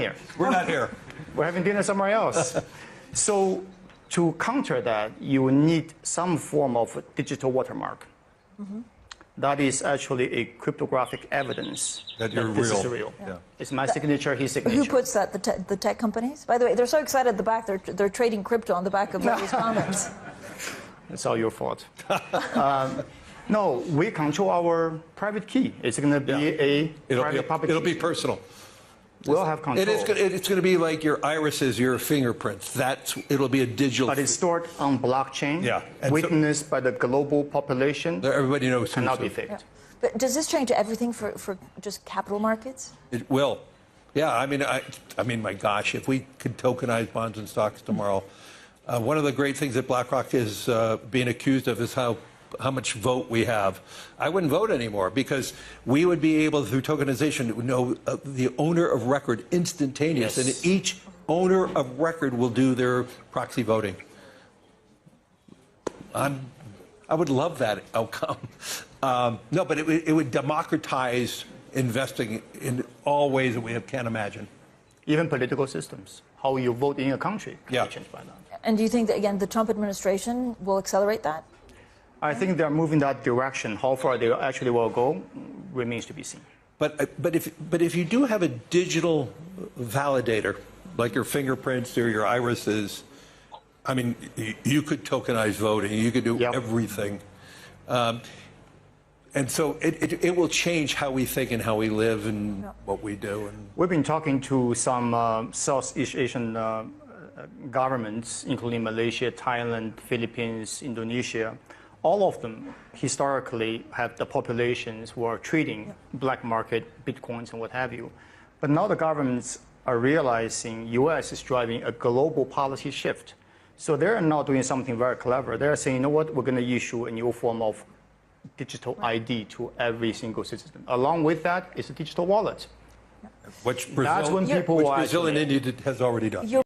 here. We're not here. We're having dinner somewhere else. So to counter that, you need some form of digital watermark. That is actually a cryptographic evidence that you're this real. is real. Yeah. It's my signature, his signature. Who puts that? The tech companies? By the way, they're so excited at the back. They're trading crypto on the back of Larry's comments. It's all your fault. No, we control our private key. It's going to be private public key. It'll be personal. We'll have control. It's going to be like your irises, your fingerprints. It'll be a digital. But it's stored on blockchain, witnessed by the global population. Everybody knows. Cannot be faked. Yeah. But does this change everything for just capital markets? It will. Yeah, I mean, my gosh, if we could tokenize bonds and stocks tomorrow, one of the great things that BlackRock is being accused of is how much vote we have. I wouldn't vote anymore because we would be able, through tokenization, to know the owner of record instantaneous, and each owner of record will do their proxy voting. I would love that outcome. No, but it would democratize investing in all ways that we can't imagine. Even political systems, how you vote in a country can be changed by that. And do you think that, again, the Trump administration will accelerate that? I think they're moving that direction. How far they actually will go remains to be seen. But if you do have a digital validator, like your fingerprints or your irises, I mean, you could tokenize voting. You could do everything. And so it will change how we think and how we live and what we do. And we've been talking to some Southeast Asian governments, including Malaysia, Thailand, Philippines, Indonesia. All of them historically have the populations who are trading black market bitcoins and what have you. But now the governments are realizing U.S. is driving a global policy shift. So they're now doing something very clever. They're saying, you know what, we're going to issue a new form of digital ID to every single citizen. Along with that is a digital wallet. Which Brazil and India has already done.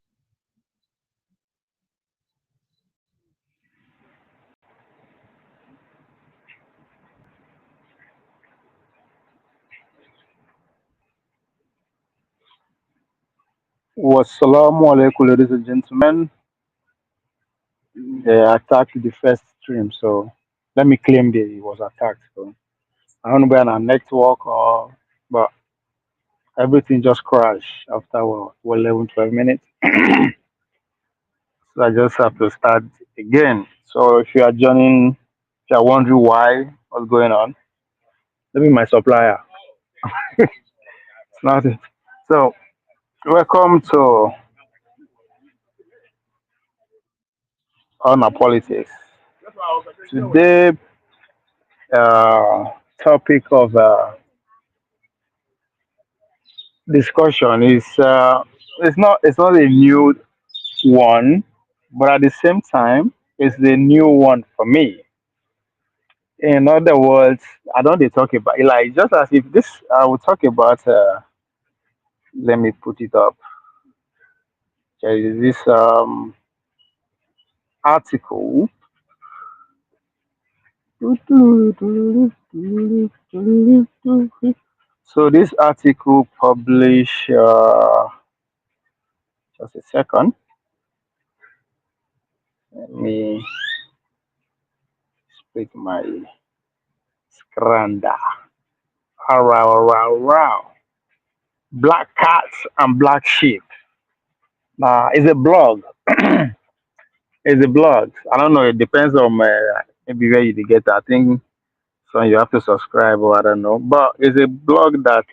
Wassalamu alaikum, ladies and gentlemen. They attacked the first stream, so let me claim that it was attacked. So I don't know whether on our network but everything just crashed after 11, 12 minutes. So I just have to start again. So if you are joining, if you are wondering what's going on, let me my supplier. It's not it. So welcome to On Our Politics. Today, topic of discussion is it's not a new one, but at the same time, it's the new one for me. In other words, I don't dey talk about like just as if this I will talk about. Let me put it up. There is this article. So this article published just a second. Let me speak my scranda. Black cats and black sheep. It's a blog. It's a blog. I don't know. It depends on maybe where you get it. I think so. You have to subscribe, or I don't know. But it's a blog that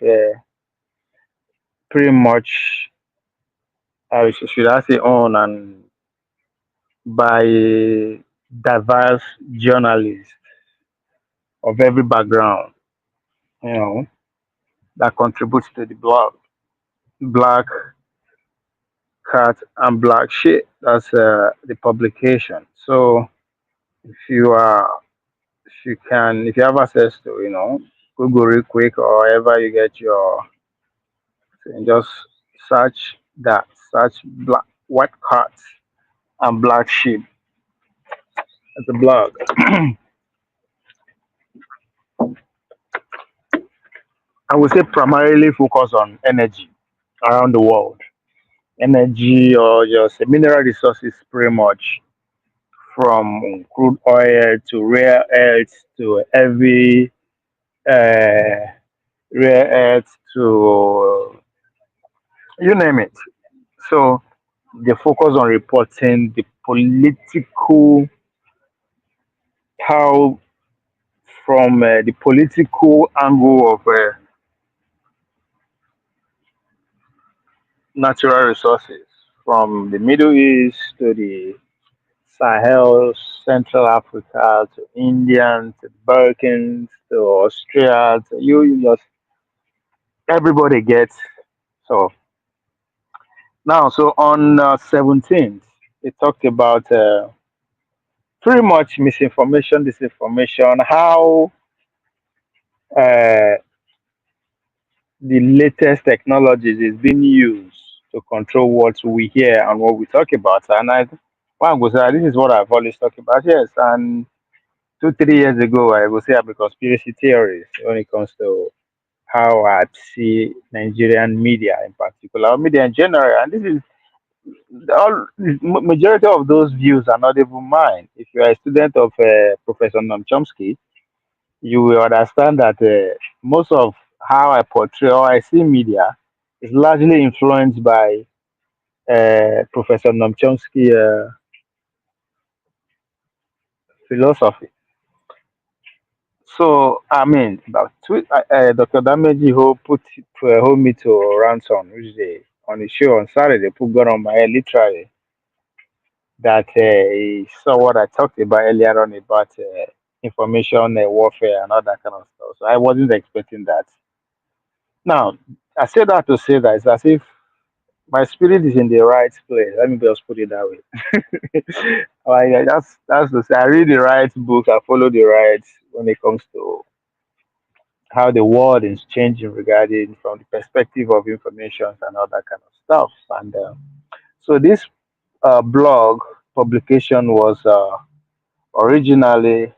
pretty much should I say own and by diverse journalists of every background, that contributes to the blog. Black cat and black sheep. That's the publication. So if you if you have access to Google real quick or wherever you get and just search that, search black white cats and black sheep. It's a blog. I would say primarily focus on energy around the world. Energy or just mineral resources, pretty much from crude oil to rare earths to heavy uh, rare earths to you name it. So they focus on reporting the political, how from the political angle of natural resources from the Middle East to the Sahel, Central Africa to India to Balkans to Australia to you just everybody gets. So now, so on 17th, it talked about pretty much misinformation, disinformation, how uh, the latest technologies is being used to control what we hear and what we talk about. And one goes, this is what I've always talked about. Yes, and 2, 3 years ago, I would say I'm a conspiracy theorist when it comes to how I see Nigerian media in particular, or media in general. And this is all majority of those views are not even mine. If you are a student of Professor Noam Chomsky, you will understand that most of how I portray or I see media is largely influenced by Professor Noam Chomsky philosophy. So I mean, Dr. Dameji who hold me to ransom, which day on the show on Saturday, put gun on my head literally. That he saw what I talked about earlier on about information warfare and all that kind of stuff. So I wasn't expecting that. Now, I say that to say that it's as if my spirit is in the right place. Let me just put it that way. Like, that's to say I read the right book, I follow the right when it comes to how the world is changing regarding from the perspective of information and all that kind of stuff. And so this blog publication was originally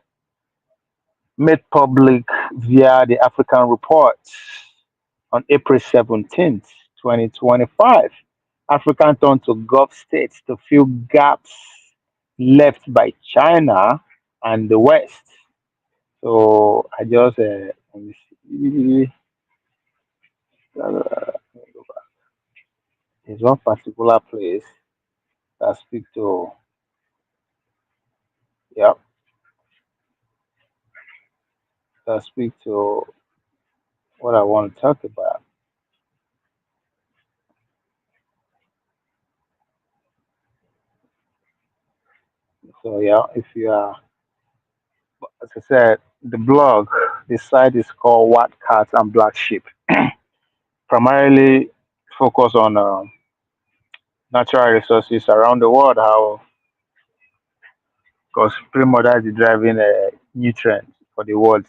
made public via the African Report on April 17th, 2025. African turned to Gulf states to fill gaps left by China and the West. So I just let me see. There's one particular place that speak to yeah that speak to what I want to talk about. So yeah, if you are as I said, the blog, the site is called White Cats and Black Sheep. Primarily focus on natural resources around the world, how because pretty much that's the driving nutrient for the world,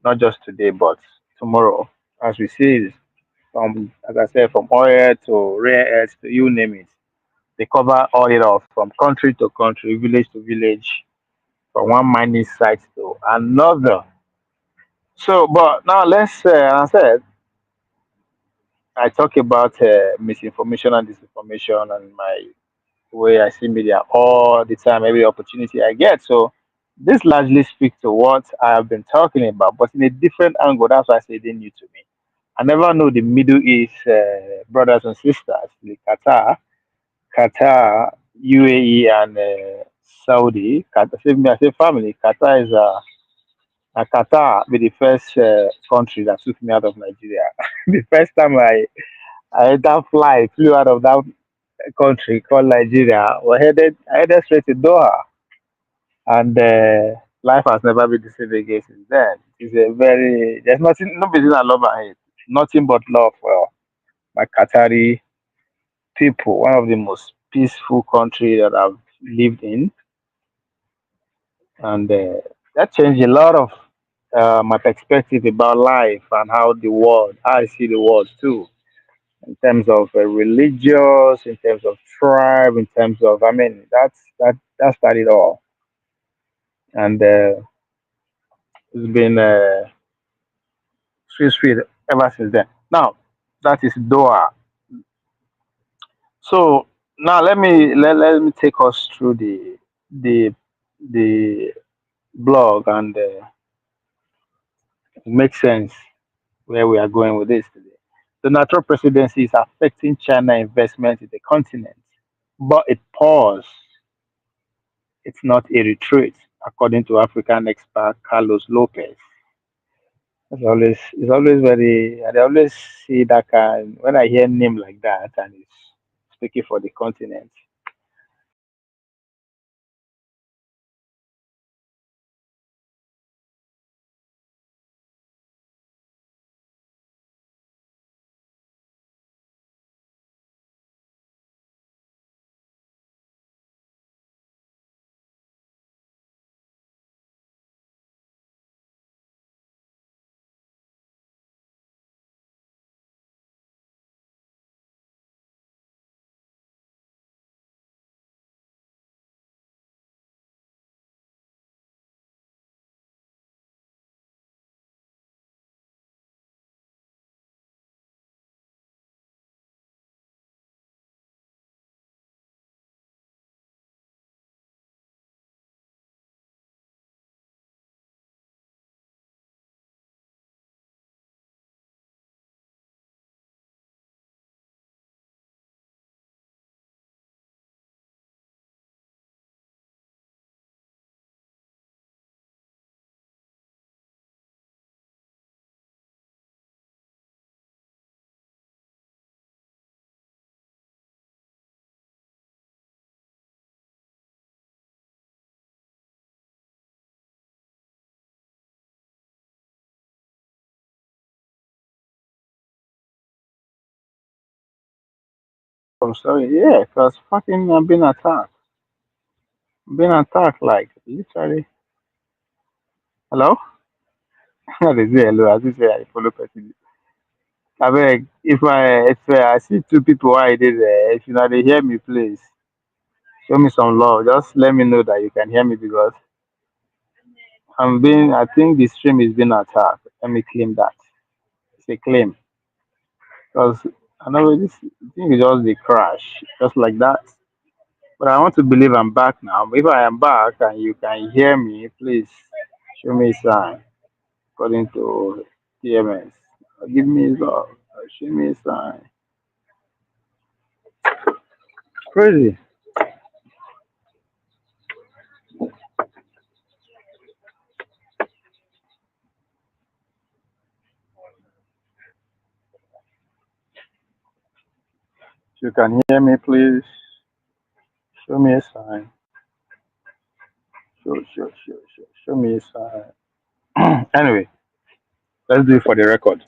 not just today but tomorrow. As we see, from as I said, from oil to rare earths to you name it, they cover all it all from country to country, village to village, from one mining site to another. So, but now let's, as I said, I talk about misinformation and disinformation and my way I see media all the time, every opportunity I get. So this largely speaks to what I have been talking about, but in a different angle. That's why I say they new to me. I never know the Middle East brothers and sisters, like Qatar, UAE, and Saudi. Qatar, I say family. Qatar be the first country that took me out of Nigeria. The first time I entered fly, flew out of that country called Nigeria. I headed straight to Doha, and life has never been the same again since then. It's a very there's nothing, no business I love and hate, nothing but love for my Qatari people. One of the most peaceful country that I've lived in, and that changed a lot of my perspective about life and how I see the world too, in terms of religious, in terms of tribe, in terms of I mean that started all, and it's been sweet ever since then. Now that is Doha. So now let me take us through the the blog and make sense where we are going with this today. The natural presidency is affecting China investment in the continent, but it pause. It's not a retreat, according to African expert Carlos Lopez. It's always very, I always see that kind, when I hear name like that and it's speaking for the continent. I'm sorry, yeah, because fucking I'm being attacked. I'm being attacked like literally. Hello? They say hello, as if I follow person. I beg, if I see two people why I did there, if you know they hear me, please show me some love. Just let me know that you can hear me because I think the stream is being attacked. Let me claim that. It's a claim. Because I know this thing is just the crash, just like that. But I want to believe I'm back now. If I am back and you can hear me, please show me a sign according to TMS. Give me love. Show me a sign. Crazy. If you can hear me, please show me a sign. Show me a sign. Anyway, let's do it for the record.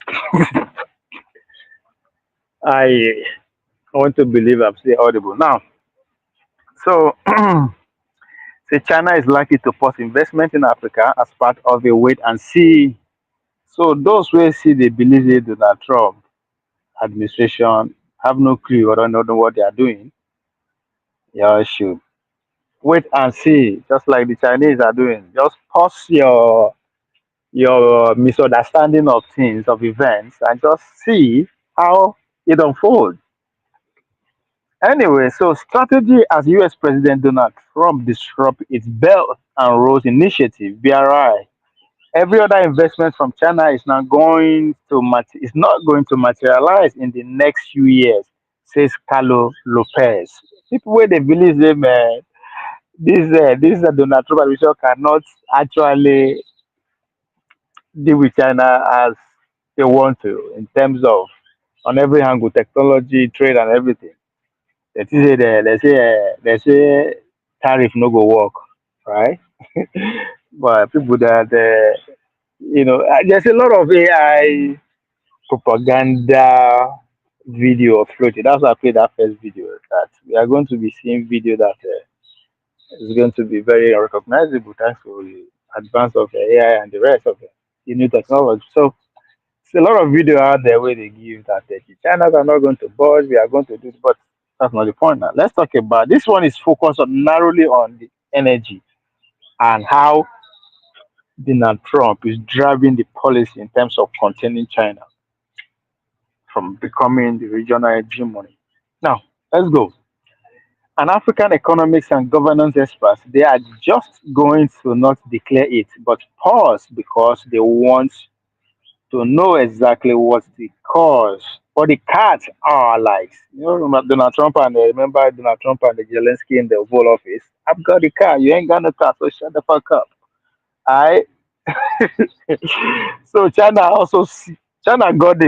I want to believe I'm still audible now. So, say China is likely to pause investment in Africa as part of a wait and see. So those who see they believe they Donald Trump administration have no clue or don't know what they are doing. You should wait and see, just like the Chinese are doing. Just pause your misunderstanding of things, of events, and just see how it unfolds. Anyway, so strategy as US President Donald Trump disrupt its Belt and Road Initiative, BRI. Every other investment from China is now is not going to materialize in the next few years, says Carlo Lopez. People where they believe them, this Donald Trump administration cannot actually deal with China as they want to in terms of on every angle, technology, trade, and everything. They say tariff no go work, right? But people that there's a lot of AI propaganda video floating. That's why I played that first video. That we are going to be seeing video that is going to be very recognizable thanks to the advance of the AI and the rest of the new technology. So it's a lot of video out there where they give that the China's are not going to budge. We are going to do this, but that's not the point now. Let's talk about this one is focused on narrowly on the energy and how Donald Trump is driving the policy in terms of containing China from becoming the regional hegemony. Now, Let's go. An African economics and governance experts, they are just going to not declare it, but pause because they want to know exactly what the cause or the cats are like. You know, Donald Trump and remember Donald Trump and the Zelensky in the Oval Office. I've got the car, you ain't got no car, so shut the fuck up. I so China got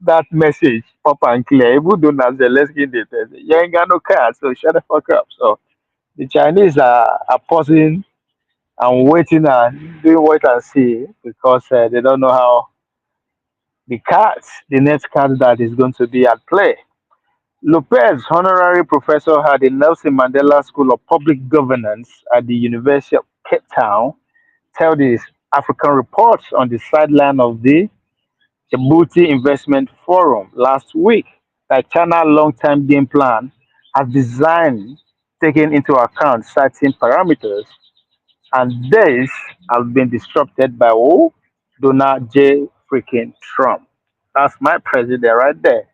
that message up and clear. Even Donald Zelensky did you ain't got no car, so shut the fuck up. So the Chinese are pausing and waiting and doing wait and see because they don't know how the next card that is going to be at play. Lopez, honorary professor at the Nelson Mandela School of Public Governance at the University of Cape Town, tell the African reports on the sideline of the Djibouti Investment Forum last week that China's long-term game plan has designed taking into account certain parameters, and this has been disrupted by who? Donald J. freaking Trump. That's my president right there.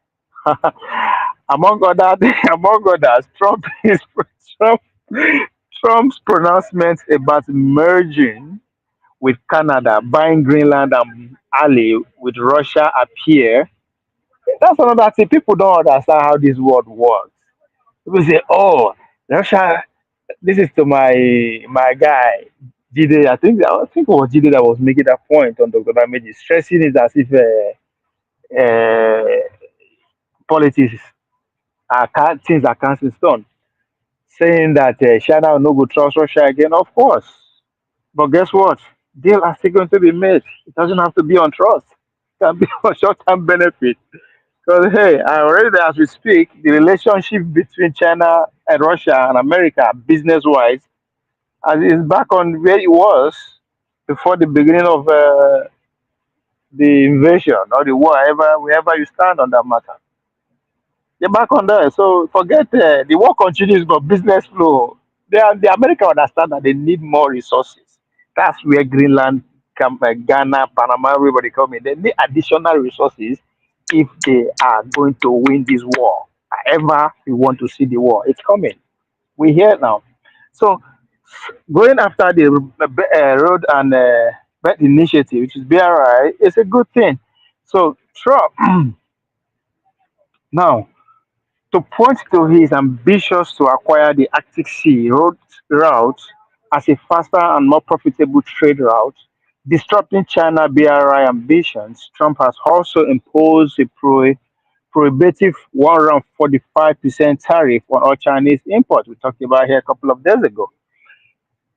among other among others, Trump Trump's pronouncements about merging with Canada, buying Greenland and ally with Russia appear. That's another thing. People don't understand how this world works. People say, "Oh, Russia." This is to my guy Jide. I think it was Jide that was making that point on Dr. Dameji, stressing it as if politics things are cast in stone, saying that China will not go trust Russia again. Of course, but guess what? Deal are still going to be made. It doesn't have to be on trust. It can be on short-term benefit. Because hey, I already as we speak, the relationship between China and Russia and America, business-wise, as is back on where it was before the beginning of the invasion or the war, wherever you stand on that matter. They're back on there. So forget the war continues, but business flow. The America understand that they need more resources. That's where Greenland, Ghana, Panama, everybody come in. They need additional resources if they are going to win this war. However, we want to see the war, it's coming. We're here now. So going after the road and belt initiative, which is BRI, is a good thing. So Trump now to point to his ambitions to acquire the Arctic Sea route as a faster and more profitable trade route, disrupting China BRI ambitions, Trump has also imposed a prohibitive 145% tariff on all Chinese imports. We talked about here a couple of days ago.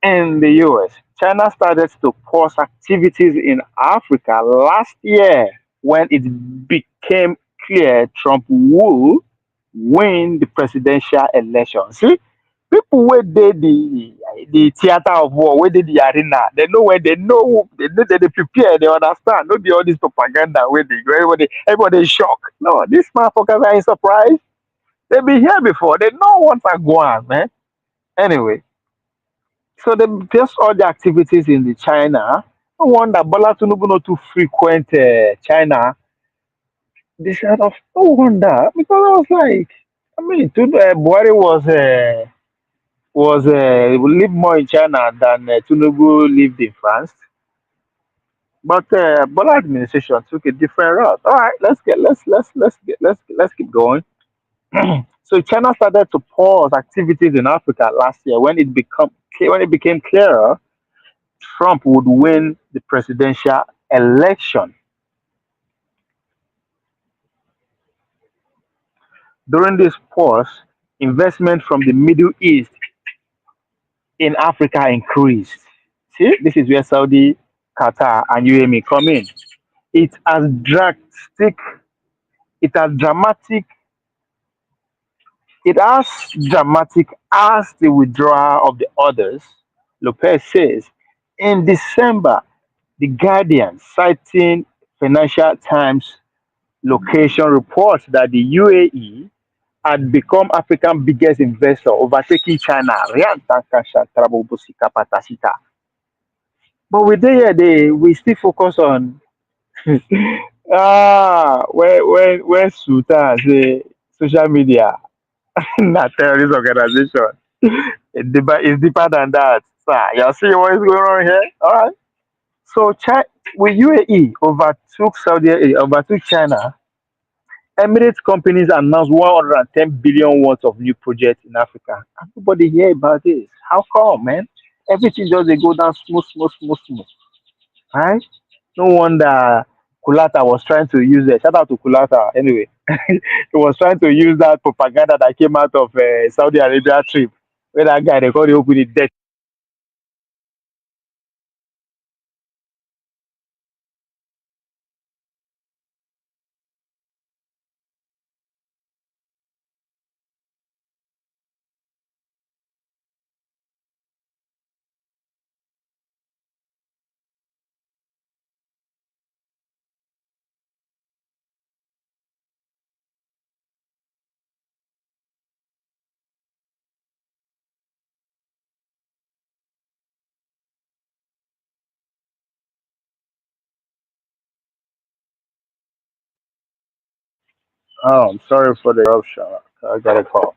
In the US, China started to pause activities in Africa last year when it became clear Trump would win the presidential election. See, people where the theater of war, where they the arena, they know where they prepare, they understand. Not be all this propaganda where they go, everybody is shocked. No, these motherfuckers are in surprise. They've been here before. They know what's going on, man. Anyway, so they just all the activities in the China. No wonder Bola Tinubu not too frequent China. This kind of no wonder because I was like, I mean, Buhari was lived more in China than Tinubu lived in France. But Bola administration took a different route. All right, let's keep going. So China started to pause activities in Africa last year when it became clearer Trump would win the presidential election. During this pause, investment from the Middle East in Africa increased. See, this is where Saudi, Qatar, and UAE come in. It has drastic, it has dramatic, it has dramatic as the withdrawal of the others. Lopez says in December, the Guardian, citing Financial Times location reports that the UAE had become Africa's biggest investor, overtaking China. But with here, we still focus on when Sultan say social media, not terrorist organization. It's deeper than that. So you see what is going on here? All right. So with UAE overtook China. Emirates companies announced 110 billion worth of new projects in Africa. Everybody hear about this. How come, man? Everything just they go down smooth, smooth, smooth, smooth. Right? No wonder Kulata was trying to use it. Shout out to Kulata. Anyway, he was trying to use that propaganda that came out of Saudi Arabia trip, where that guy they called it open it debt. Oh, I'm sorry for the eruption. I got a call.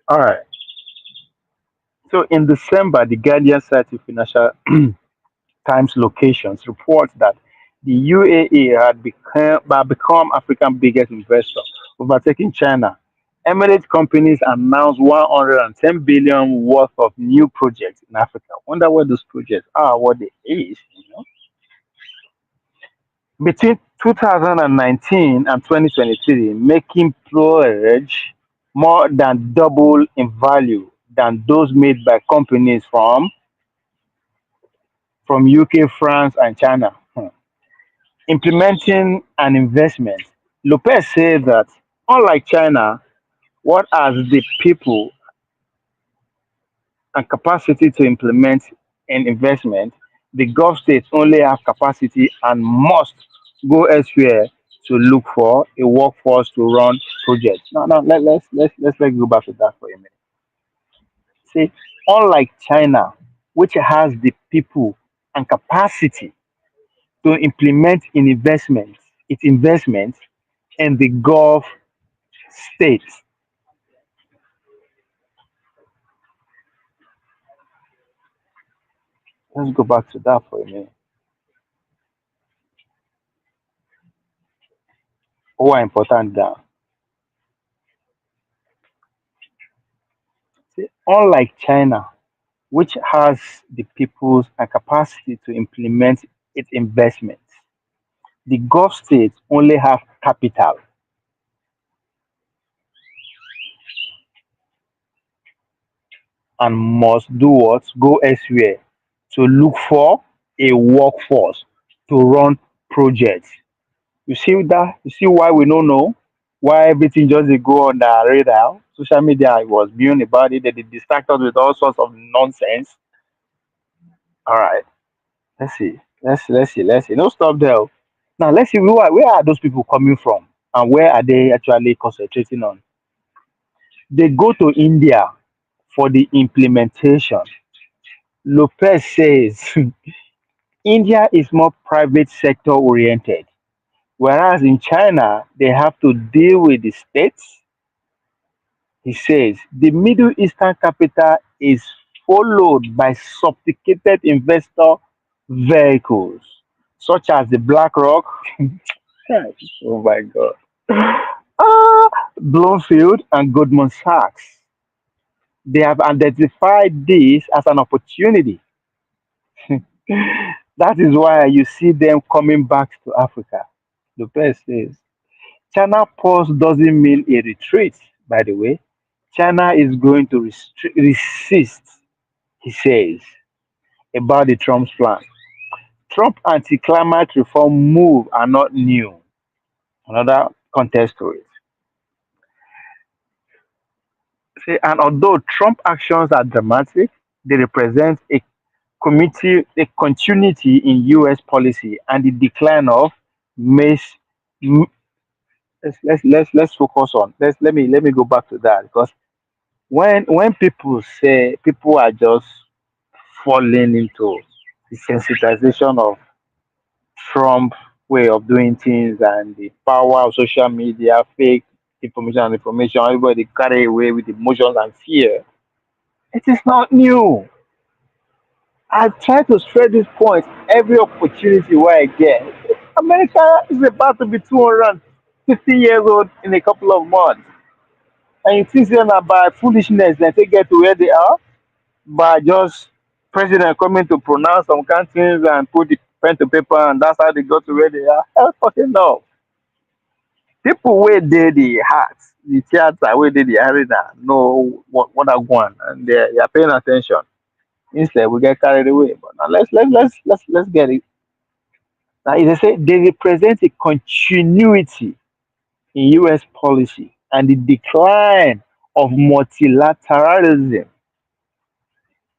All right. So in December, the Guardian cited Financial Times locations reports that the UAE had become Africa's biggest investor, overtaking China. Emirates companies announced 110 billion worth of new projects in Africa. Wonder what those projects are, what they is. Between 2019 and 2023, making pledge more than double in value than those made by companies from UK, France, and China. Implementing an investment. Lopez said that, unlike China, what has the people and capacity to implement an investment, the Gulf states only have capacity and must go elsewhere to look for a workforce to run projects. No, no, let's go back to that for a minute. See, unlike China, which has the people and capacity to implement its investments, and the Gulf states. Let's go back to that for a minute. Who are important there? See, unlike China, which has the peoples and capacity to implement its investments, the Gulf states only have capital and must do what? Go elsewhere to look for a workforce to run projects. You see that? You see why we don't know? Why everything just dey go on the radar? Social media was being about it, they distract us with all sorts of nonsense. All right, let's see. Don't stop there. Oh. Now let's see where are those people coming from and where are they actually concentrating on? They go to India for the implementation. Lopez says India is more private sector oriented, whereas in China they have to deal with the states. He says the Middle Eastern capital is followed by sophisticated investor vehicles such as the BlackRock. Oh my God. Bloomfield and Goldman Sachs. They have identified this as an opportunity. That is why you see them coming back to Africa. The best says China pause doesn't mean a retreat, by the way. China is going to resist, he says, about the Trump's plan. Trump anti-climate reform move are not new. Another context to it. See, and although Trump actions are dramatic, they represent a continuity in U.S. policy and the decline of mass. m- let's focus on let me go back to that because when people say people are just falling into. the sensitization of Trump way of doing things and the power of social media, fake information, everybody carry away with emotions and fear. It is not new. I try to spread this point every opportunity where I get. America is about to be 250 years old in a couple of months. And you think that by foolishness they get to where they are by just president coming to pronounce some countries and put the pen to paper and that's how they got to where they are. Hell fucking no. People where they the heart, the theater where they the arena know what I want and they are paying attention. Instead we get carried away. But now let's get it. Now they say they represent a continuity in US policy and the decline of multilateralism.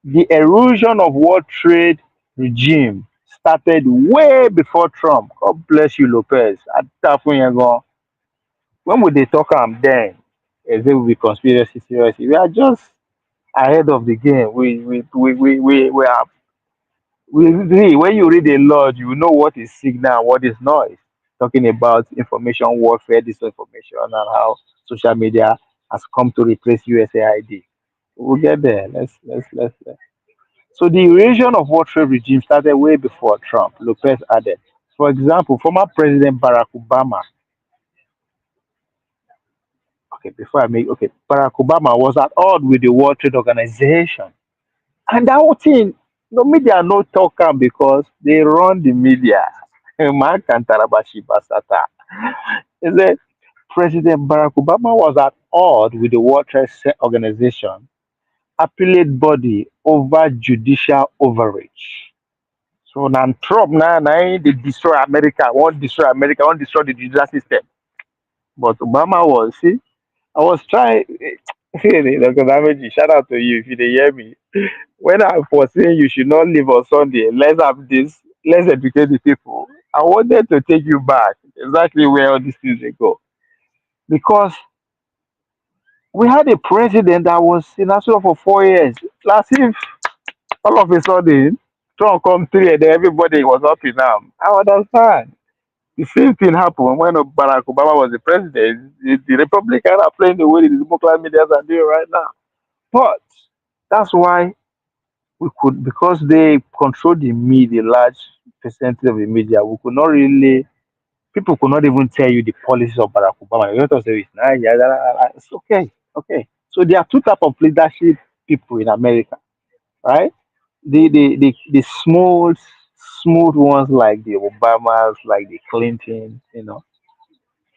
The erosion of world trade regime started way before Trump. God bless you, Lopez. When would they talk then? As if we conspiracy seriously. We are just ahead of the game. We are when you read a lot, you know what is signal and what is noise. Talking about information warfare, disinformation, and how social media has come to replace USAID. We'll get there. Let's. So the erosion of world trade regime started way before Trump. Lopez added. For example, former President Barack Obama. Okay, Barack Obama was at odds with the World Trade Organization. And that whole thing, the media no talk am because they run the media. Man can tarabashi basata. He said President Barack Obama was at odds with the World Trade Organization, appellate body over judicial overreach. So now Trump now they destroy America, want destroy the judicial system. But Obama was see, I was trying Dr. Dameji, shout out to you if you dey hear me. When I was saying you should not live on Sunday, let's have this, let's educate the people. I wanted to take you back exactly where all these things they go. Because we had a president that was in National for 4 years. Last if all of a sudden Trump come three and then everybody was up in arm. I understand. The same thing happened when Barack Obama was the president. The Republicans are playing the way the Democrat media are doing right now. But that's why we could, because they control the media, large percentage of the media, we could not really, people could not even tell you the policies of Barack Obama. You don't have to say it's nice, yeah, it's okay, okay. So there are two type of leadership people in America, right? The smooth ones like the Obamas, like the Clintons,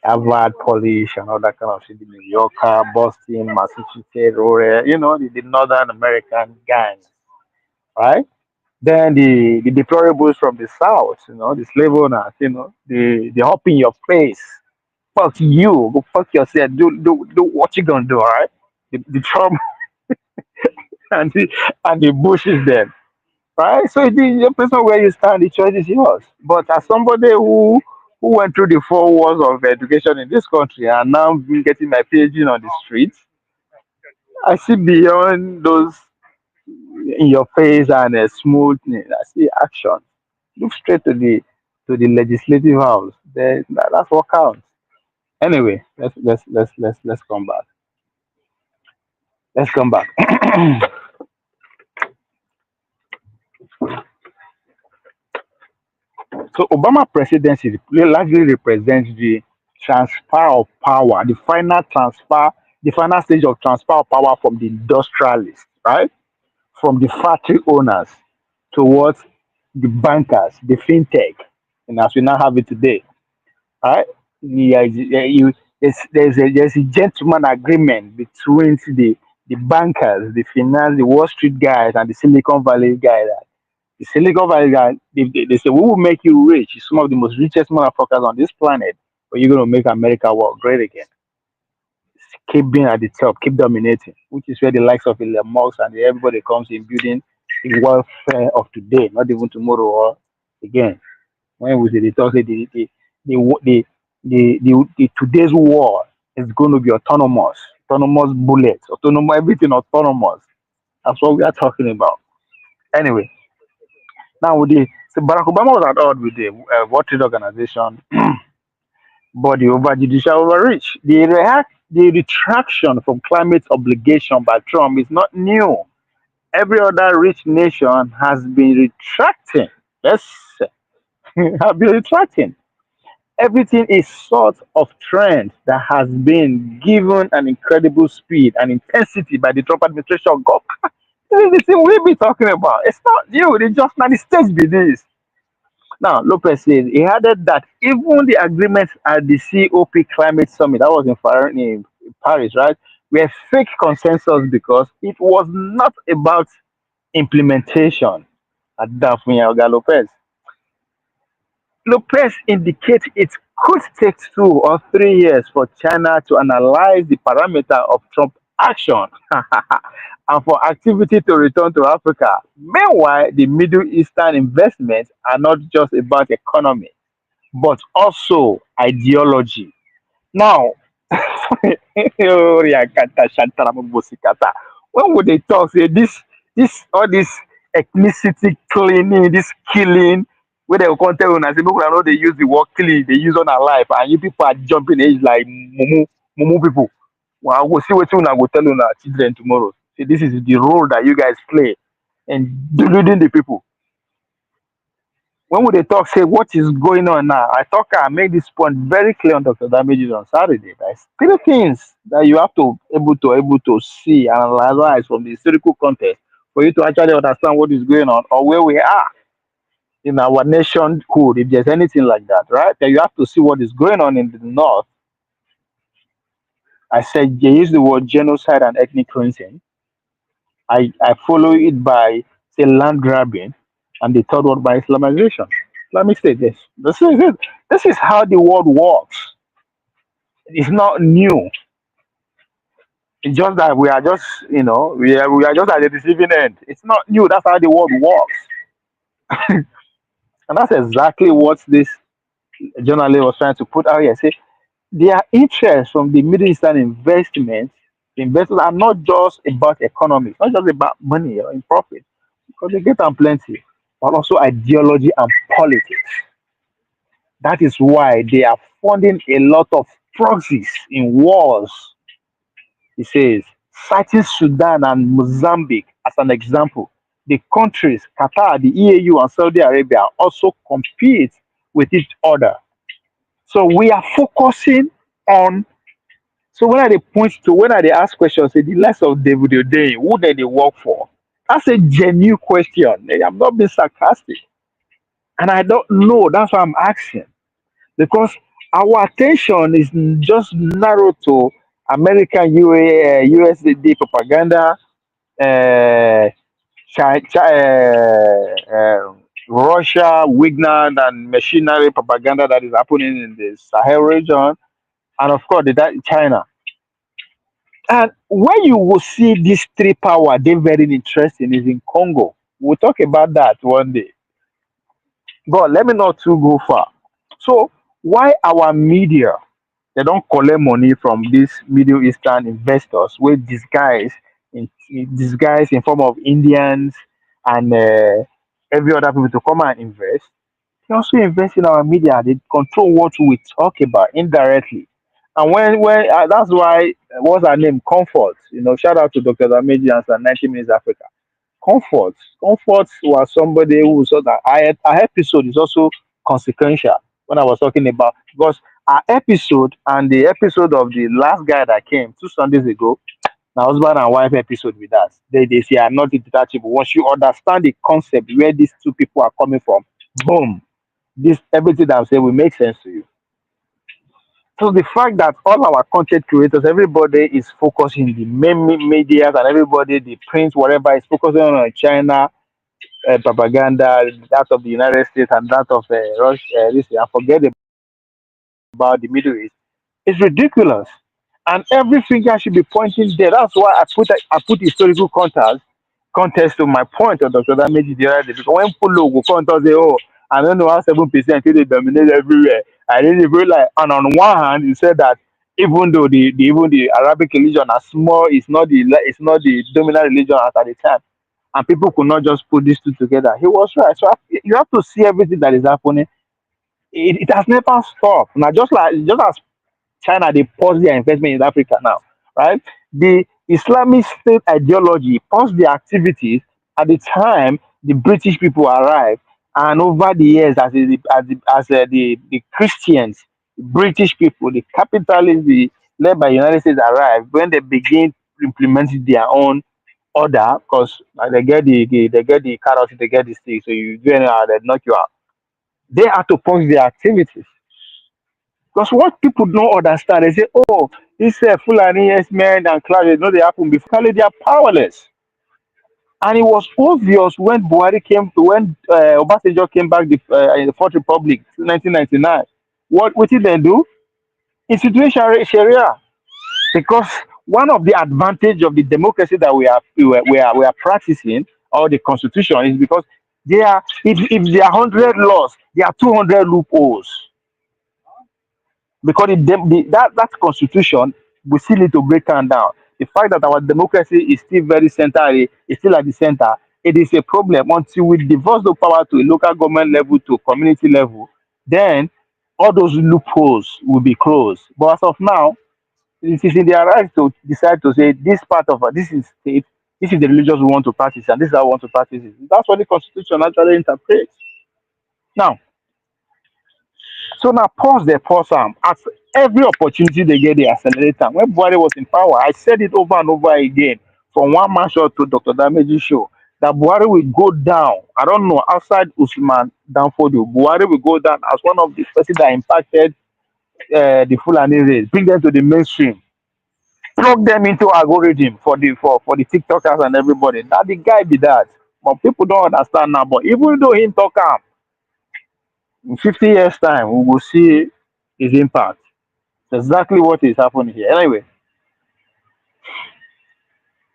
Harvard polish and all that kind of shit, the New Yorker, Boston, Massachusetts, or the Northern American gangs, right? Then the deplorables from the South, the slave owners, the hop in your face, fuck you, go fuck yourself, do what you gonna do, all right? The Trump and the Bush is them, right? So the person where you stand, the choice is yours. But as somebody who went through the four walls of education in this country and now been getting my PhD on the streets, I see beyond those in your face and smoothness. I see action. Look straight to the legislative house. That's what counts. Anyway, let's come back. Let's come back. So Obama presidency largely represents the transfer of power, the final stage of transfer of power from the industrialists, right? From the factory owners towards the bankers, the fintech, and as we now have it today, right? There's a gentleman agreement between the bankers, the finance, the Wall Street guys, and the Silicon Valley guys. The Silicon Valley guys, they say we will make you rich. You're some of the most richest motherfuckers on this planet, but you're gonna make America work great again. Keep being at the top, keep dominating, which is where the likes of Elon Musk and everybody comes in building the welfare of today, not even tomorrow or again. When we say they talk say the wo- the today's war is going to be autonomous bullets, autonomous everything autonomous. That's what we are talking about. Anyway, Now, so Barack Obama was at odds with the World Trade Organization, body over judicial overreach. The retraction from climate obligation by Trump is not new. Every other rich nation has been retracting. Yes, have been retracting. Everything is sort of trend that has been given an incredible speed and intensity by the Trump administration. God, this is the thing we be talking about. It's not new. They just now the stage be this. Now, Lopez said he added that even the agreements at the COP climate summit that was in Paris, right, were fake consensus because it was not about implementation. Adafunya Oga Lopez indicates it could take 2 or 3 years for China to analyze the parameter of Trump action and for activity to return to Africa. Meanwhile, the Middle Eastern investments are not just about economy, but also ideology. Now, Yakata Shantarama Bosikata. When would they talk? Say this all this ethnicity cleaning, this killing, where they will come tell una say make una no dey use the word killing, they use on our life, and you people are jumping age like mumu people. Well, I go see what una go tell una children tomorrow. Say this is the role that you guys play in deluding the people. When would they talk, say what is going on now? I talk I made this point very clear on Dr. Damages on Saturday. There's three things that you have to able to see and analyze from the historical context for you to actually understand what is going on or where we are in our nation code, if there's anything like that, right? Then you have to see what is going on in the north. I said they use the word genocide and ethnic cleansing. I follow it by say land grabbing, and the third one by Islamization. Islamic State. Yes, this is it. This is how the world works. It's not new. It's just that we are just we are just at the receiving end. It's not new. That's how the world works, and that's exactly what this journalist was trying to put out here. Say their interest from the Middle Eastern investors are not just about economy, it's not just about money or in profit, because they get them plenty, but also ideology and politics. That is why they are funding a lot of proxies in wars. He says, citing Sudan and Mozambique as an example. The countries, Qatar, the EAU, and Saudi Arabia, also compete with each other. So we are focusing on. So when they point to when they ask questions, say the less of David O'Day, who do they work for? That's a genuine question. I'm not being sarcastic, and I don't know. That's why I'm asking because our attention is just narrowed to American USD propaganda, uh, Russia, Wagner, and machinery propaganda that is happening in the Sahel region, and of course, China. And where you will see these three power, they're very interesting, is in Congo. We'll talk about that one day. But let me not too go far. So why our media they don't collect money from these Middle Eastern investors with disguise in form of Indians and every other people to come and invest. They also invest in our media. They control what we talk about indirectly. And when that's why what's her name? Comfort. Shout out to Dr. Dameji and 90 Minutes Africa. Comfort was somebody who saw that our episode is also consequential when I was talking about because our episode and the episode of the last guy that came 2 Sundays ago, now husband and wife episode with us. They say are not detachable. Once you understand the concept where these two people are coming from, boom, this everything that I'm saying will make sense to you. So the fact that all our content creators, everybody is focusing the main media and everybody, the print, whatever, is focusing on China propaganda, that of the United States and that of Russia, this, and forget about the Middle East. It's ridiculous, and every finger should be pointing there. That's why I put historical context to my point of Dr. Dameji the other day. Because when Polo go come and say, "Oh, I don't know how 7% they dominate everywhere," I didn't feel like. And on one hand, he said that even though even the Arabic religion are small, it's not the dominant religion as at the time. and people could not just put these two together. He was right. So you have to see everything that is happening. It has never stopped. Now, just as China, they pause their investment in Africa now, right? The Islamic State ideology paused their activities at the time the British people arrived, and over the years, the Christians, British people, the capitalists, led by United States arrived, when they begin implementing their own order, because they get the carrot, they get the stick, so you do anyhow, they knock you out. They had to pause their activities. Because what people don't understand, they say, oh, this Fulani yes men and clash, they know they happen before. They are powerless. And it was obvious when Obasanjo came back in the Fourth Republic, 1999. What did they do? Institute Sharia. Because one of the advantage of the democracy that we are practicing, or the constitution, is because if there are 100 laws, there are 200 loopholes. Because that constitution, we still need to break down. The fact that our democracy is still very central, is still at the center, it is a problem. Until we divorce the power to a local government level, to community level, then all those loopholes will be closed. But as of now, it is in their right to decide to say this part of this is state, this is the religion we want to practice, and this is how we want to practice it. That's what the constitution actually interprets. Now, so now pause there, pause at every opportunity they get, they accelerate them. When Buhari was in power, I said it over and over again, from one man show to Dr. Dameji show, that Buhari will go down. I don't know, outside Usman Danfodio, Buhari will go down as one of the persons that impacted the Fulani race, bring them to the mainstream, plug them into algorithm for the TikTokers and everybody. That the guy be that. But people don't understand now. But even though him talk in 50 years' time, we will see his impact. It's exactly what is happening here. Anyway,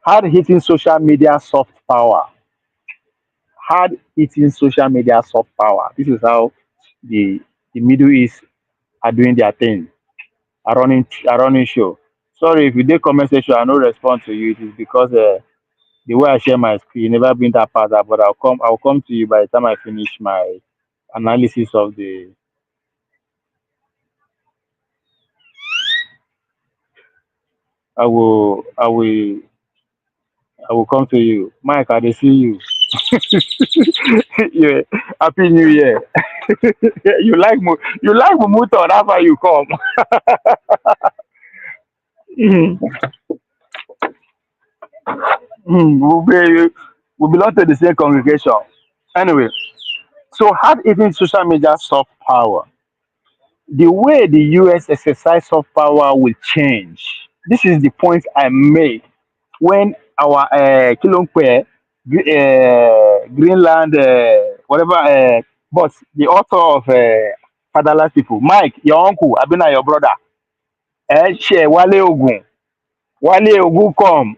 hard hitting social media soft power. Hard hitting social media soft power. This is how the Middle East are doing their thing. Are running show. Sorry if you did comment section, I no respond to you. It is because the way I share my screen never been that fast. But I'll come to you by the time I finish my analysis of the. I will come to you. Mike, I dey see you. Yeah. Happy New Year. You like Mumuto, that's why you come. We belong to the same congregation. Anyway, so hard hitting social media soft power. The way the US exercise soft power will change. This is the point I made when our Kilompe, Greenland, whatever, but the author of Fatherless People, Mike, your uncle, Abina, your brother, share Wale Ogun come.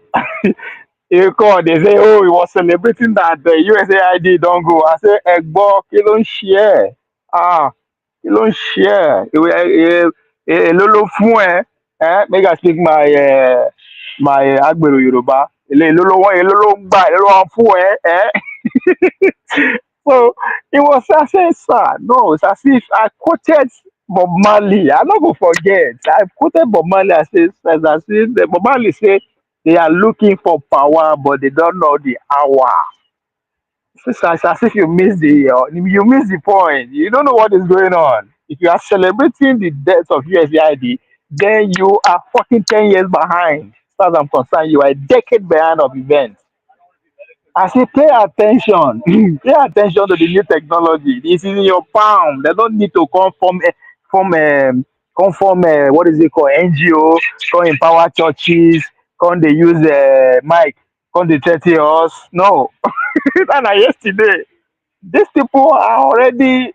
He called, they say, oh, he was celebrating that the USAID don't go. I say, Egbo, you don't share. Ah, you don't share. Èló ló fún ẹ? Make I speak my Agbero Yoruba. Èló ló ń gbà, èló ló ń fún ẹ? So it was as if, sir, no, it's as if I quoted Bob Marley. I'm not going to forget. I quoted Bob Marley as if Bob Marley said they are looking for power, but they don't know the hour. It's as if you miss the point. You don't know what is going on. If you are celebrating the death of USAID, then you are fucking 10 years behind. As far as I'm concerned, you are a decade behind of events. I say pay attention. Pay attention to the new technology. It's in your palm. They don't need to what is it called, NGO, come empower churches, come they use mic, come they 30 us. No. And yesterday, these people are already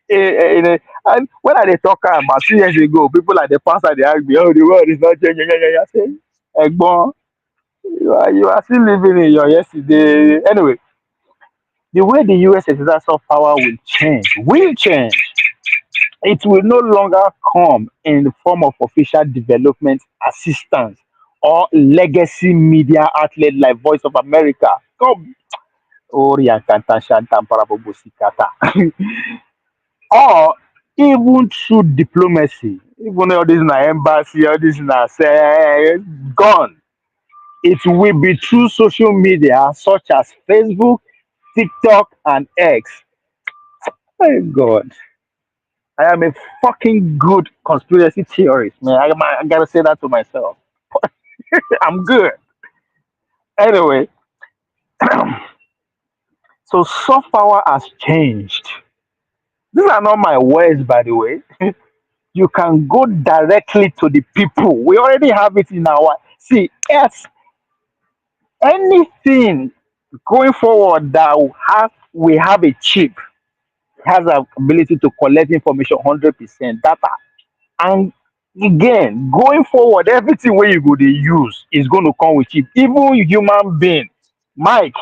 and when they talk about 2 years ago, people like the pastor they ask me, oh, the world is not changing. I say, Egbon, you are still living in your yesterday. Anyway, the way the US exercise of power will change. It will no longer come in the form of official development assistance or legacy media outlet like Voice of America. God, Oriakata Shantamparabobosikata. Or even through diplomacy, even all this in our embassy, all this in our say, gone. It will be through social media such as Facebook, TikTok, and X. My God, I am a fucking good conspiracy theorist, man. I gotta say that to myself. I'm good. Anyway, so soft power has changed. These are not my words, by the way. You can go directly to the people. We already have it in our. See, yes, anything going forward that we have a chip has the ability to collect information 100% data. And again, going forward, everything where you go they use is going to come with chip. Even human being, Mike,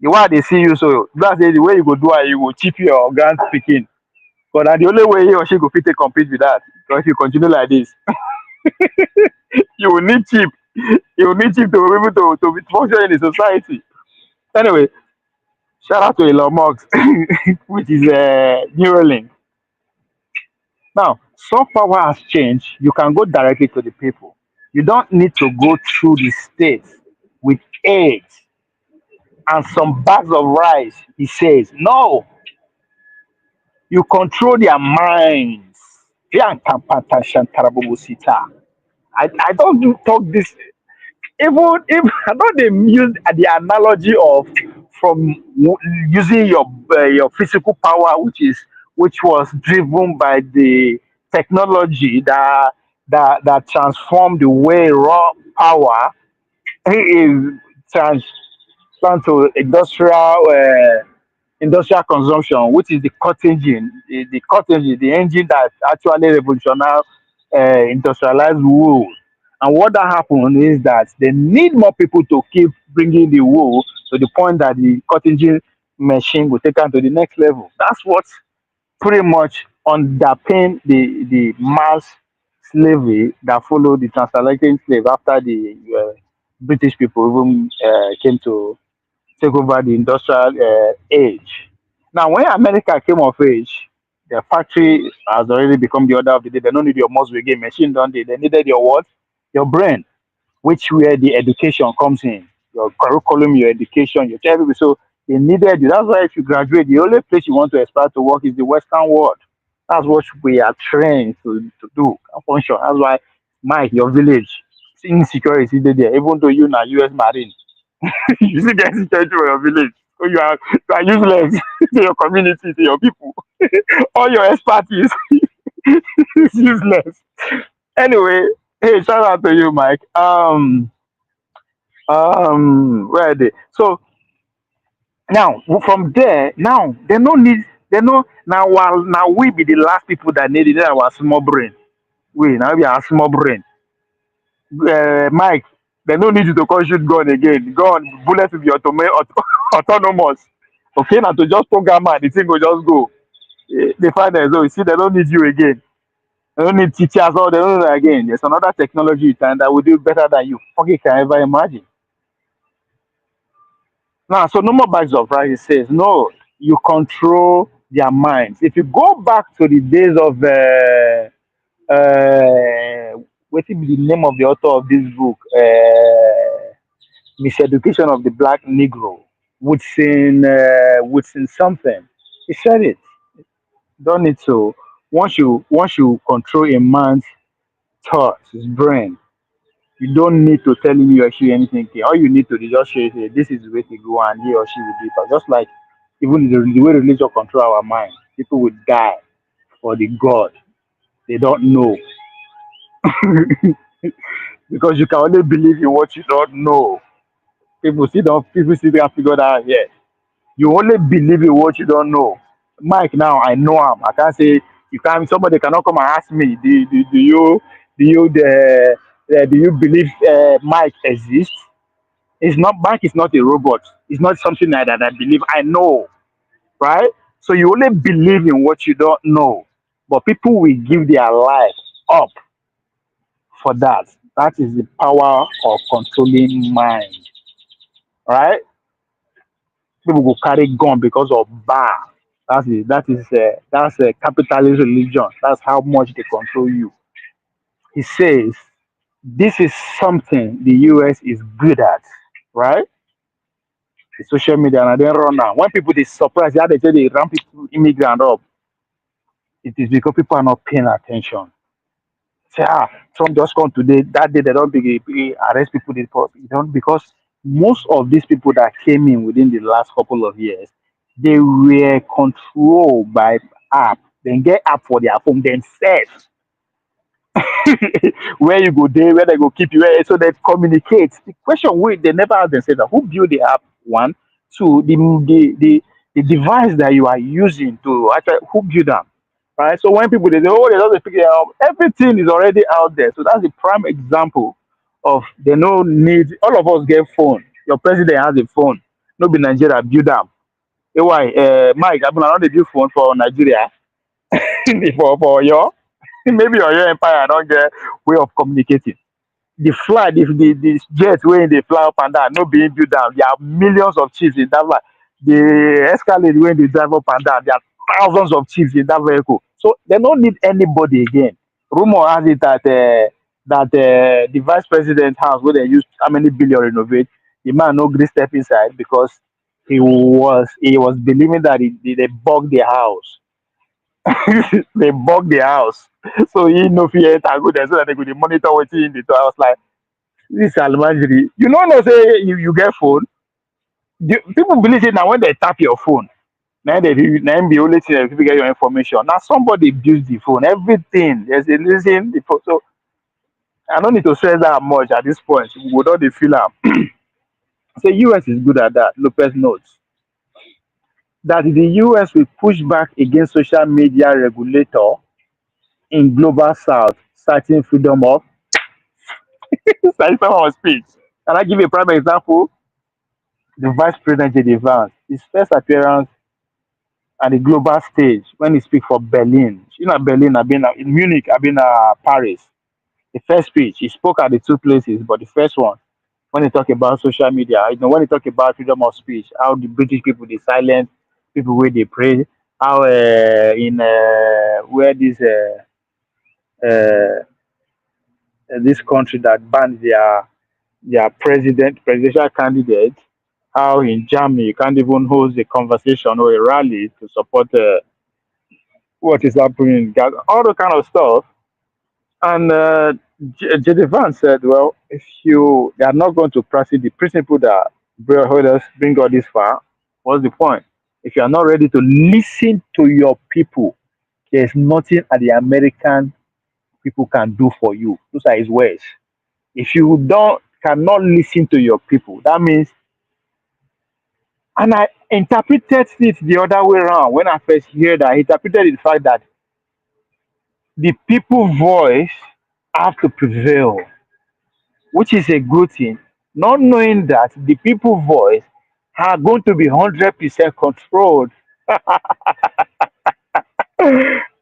the way they see you, so that's the way you go do it, you go chip your grand speaking. But the only way he or she go fit to compete with that. Because if you continue like this, you will need chip. You will need chip to be able to function in the society. Anyway, shout out to Elon Musk, which is Neuralink. Now, soft power has changed. You can go directly to the people. You don't need to go through the states with eggs and some bags of rice. He says, no, you control their minds. I don't do talk this. Even if I know they use the analogy of from using your physical power, which was driven by the technology that transformed the way raw power is transferred to industrial consumption, which is the cut engine, the cut engine, the engine that actually revolutionized industrialized wool. And what that happened is that they need more people to keep bringing the wool to the point that the cut engine machine will take them to the next level. That's what pretty much underpin the mass slavery that followed the transatlantic slave after the British people even came to take over the industrial age. Now, when America came of age, the factory has already become the order of the day. They don't need your muscle again. Machine don't they needed your what? Your brain, which where the education comes in. Your curriculum, your education, your everything. So they needed you. That's why if you graduate, the only place you want to aspire to work is the Western world. That's what we are trained to do and function. That's why Mike, your village, insecurity there, even though you're not US Marine. You still get security for your village. So you are useless to your community, to your people. All your expertise is useless. Anyway, hey, shout out to you, Mike. Where are they? So now from there, now they no need they no now while now we be the last people that need it, our small brain. We now be our small brain. Mike, they don't need you to come shoot gun again. Gun, bullet will be autonomous. Okay, now to just program and the thing will just go. They find that so you see they don't need you again. They don't need teachers or they don't need again. There's another technology and that will do better than you fucking can ever imagine. Now, so no more bags of rice. It says no. You control their minds. If you go back to the days of what will be the name of the author of this book? Miseducation of the Black Negro, Woodson something. He said it. Don't need to. Once you control a man's thoughts, his brain, you don't need to tell him you actually anything. All you need to do is just say, "Hey, this is the way to go," and he or she will do it. Just like even the way religion control our mind, people would die for the God they don't know because you can only believe in what you don't know. People still don't figure that out yet. You only believe in what you don't know. Mike, now I know him. I can't say you can't. Somebody cannot come and ask me, do you believe Mike exists? It's not Mike is not a robot. It's not something like that I believe. I know, right? So you only believe in what you don't know. But people will give their life up for that. That is the power of controlling mind, right? People go carry gun because of bar. That's a capitalist religion. That's how much they control you. He says this is something the US is good at, right? The social media and then run now. When people they surprise, yeah, they say they ramp people immigrant up. It is because people are not paying attention. Say, Trump just come today. That day they don't arrest people. They don't because most of these people that came in within the last couple of years, they were controlled by app. They get app for their phone themselves. Where you go there, where they go keep you, so they communicate. The question they never ask themselves that who built the app, one, two, the device that you are using to actually who built them. Right? So when people they say, oh, they don't speak it out, everything is already out there. So that's the prime example of they no need all of us get phone. Your president has a phone. No be Nigeria build them. Why Mike, I not the build phone for Nigeria for your maybe your empire don't get way of communicating. The fly, the jet when they fly up and down, no being built down. There are millions of chiefs in that flight. The Escalade when they drive up and down, there are thousands of chiefs in that vehicle. So they don't need anybody again. Rumor has it that the vice president house where they used how many billion renovate, the man no gree step inside because he was believing that they bugged the house. They bug the house. So he no fear enter go there so that they could monitor what's in the door. I was like, this Almajiri. You know no say you get phone. People believe it now when they tap your phone. Now the only thing that people get your information. Now somebody builds the phone. Everything. There's a listen the phone. So I don't need to say that much at this point. We would all the feel am. So US is good at that. Lopez notes that the US will push back against social media regulator in global south, citing freedom of freedom of speech. Can I give a prime example? The Vice President J.D. Vance, his first appearance at the global stage when he speak for Berlin. You know, Berlin, I've been in Munich, I've been Paris. The first speech, he spoke at the two places, but the first one, when he talk about social media, when he talk about freedom of speech, how the British people they silent people where they pray, how in where uh, this country that banned their presidential candidate, how in Germany you can't even host a conversation or a rally to support what is happening in Gaza, all the kind of stuff. And J.D. Vance said, well, if they are not going to practice the principle that bring us bring all this far, what's the point? If you are not ready to listen to your people, there's nothing that the American people can do for you. Those are his words. If you don't cannot listen to your people, that means, and I interpreted it the other way around when I first heard that. I interpreted the fact that the people voice have to prevail, which is a good thing, not knowing that the people voice are going to be 100% controlled.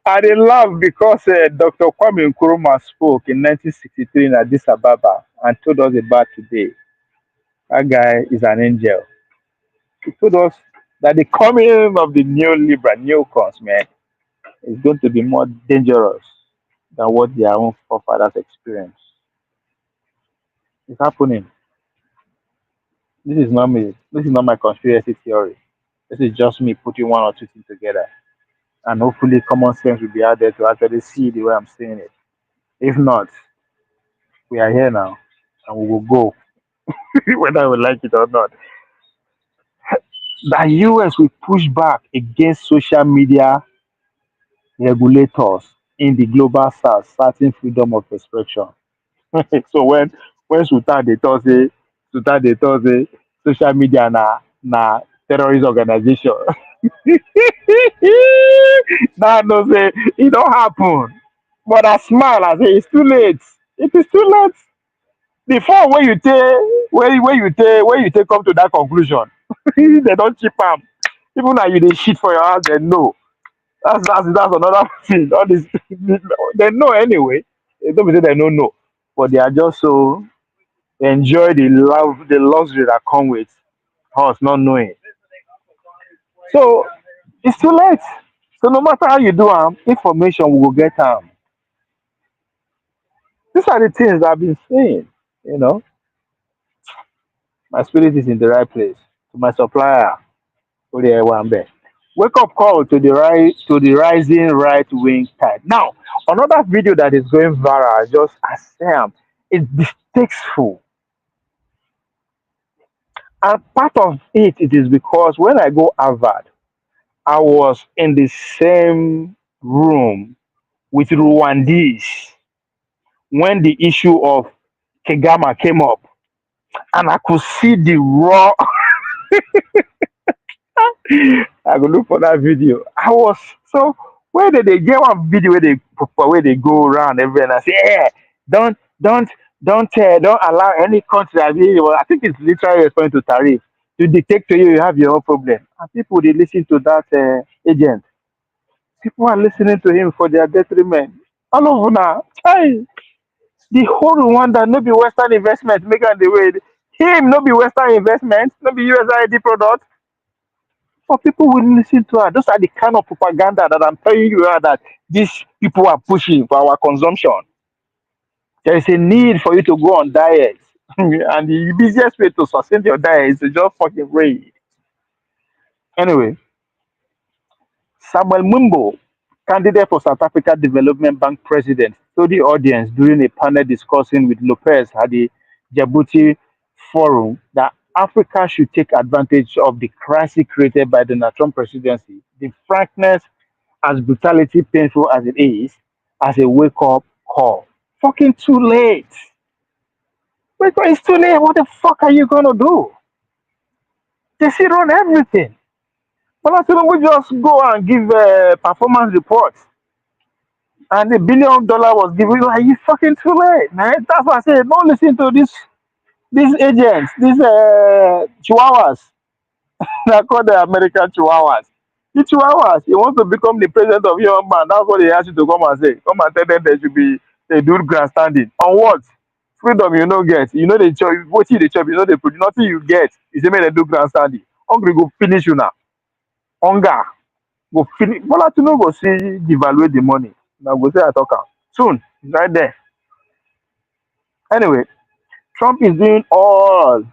And they laugh because Dr. Kwame Nkrumah spoke in 1963 in Addis Ababa and told us about today. That guy is an angel. He told us that the coming of the neoliberal neocons, man, is going to be more dangerous than what their own forefathers experienced. It's happening. This is not me. This is not my conspiracy theory. This is just me putting one or two things together. And hopefully common sense will be out there to actually see the way I'm saying it. If not, we are here now and we will go, whether we like it or not. The US will push back against social media regulators in the global south, citing freedom of expression. So when Sultan they talk say social media na terrorist organization. Now no say it don't happen. But I smile, I say it's too late. It is too late. Before when you take come to that conclusion, they don't chip am. Even now you dey shit for your house, they know. That's another thing. All this they know anyway. They don't be say they don't know, but they are just so they enjoy the luxury that come with us not knowing. So it's too late. So no matter how you do information will get These are the things I've been saying. You know, my spirit is in the right place. To my supplier, Ode wake up call to the rising right wing tide. Now, another video that is going viral, just as Sam, is distasteful. And part of it is because when I go Harvard, I was in the same room with Rwandese when the issue of Kegama came up, and I could see the raw. I go look for that video. I was so where did they get one video where they go around everywhere and I say, yeah, don't don't don't allow any country. I think it's literally referring to tariff to dictate to you. You have your own problem, and people they listen to that agent. People are listening to him for their detriment. All over now, hey, the whole Rwanda no be Western investment making the way. Him no be Western investment, no be USID product. For people will listen to her. Those are the kind of propaganda that I'm telling you that these people are pushing for our consumption. There is a need for you to go on diet. And the easiest way to sustain your diet is to just fucking read. Anyway, Samuel Mumbo, candidate for South Africa Development Bank president, told the audience during a panel discussing with Lopez at the Djibouti forum that Africa should take advantage of the crisis created by the Donald Trump presidency. The frankness, as brutality painful as it is, as a wake up call. Fucking too late. Because it's too late. What the fuck are you gonna do? They sit on everything. But I we just go and give performance reports. And $1 billion was given. Like, you fucking too late, man. That's why I say don't listen to these agents, these chihuahuas. They call the American chihuahuas. The chihuahuas, he wants to become the president of your man. That's what they ask you to come and say. Come and tell them they should be they do grandstanding. On what? Freedom you no get. You know they chop what you they chop, you know they produce nothing you get. You say make they do grandstanding. Hungry go finish you now. Hunger go finish. Bola no go see devaluate the money. Now go say I talk am. Soon, it's right there. Anyway, Trump is doing all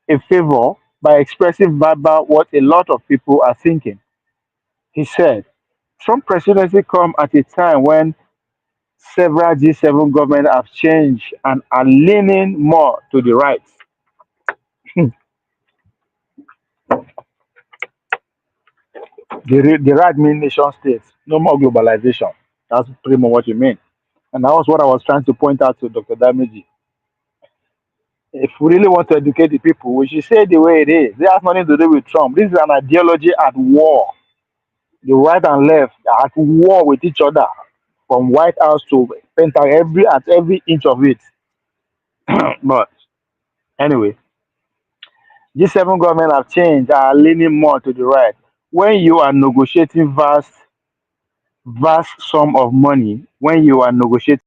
a favor by expressing verbal what a lot of people are thinking. He said, Trump presidency come at a time when several G7 governments have changed and are leaning more to the right. The right mean nation states, no more globalization. That's pretty much what you mean. And that was what I was trying to point out to Dr. Damiji. If we really want to educate the people, we should say the way it is. It has nothing to do with Trump. This is an ideology at war. The right and left are at war with each other, from White House to Pentagon, every inch of it. But anyway, G7 government have changed, are leaning more to the right. When you are negotiating vast sum of money, when you are negotiating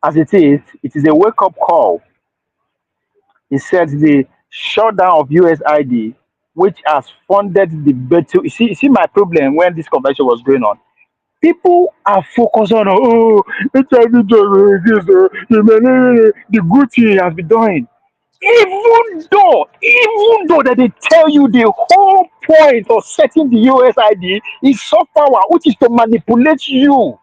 As it is a wake-up call. He said the shutdown of USID, which has funded the battle. You see my problem when this convention was going on. People are focused on HIV the good thing he has been doing. Even though that they tell you the whole point of setting the USID is soft power, which is to manipulate you.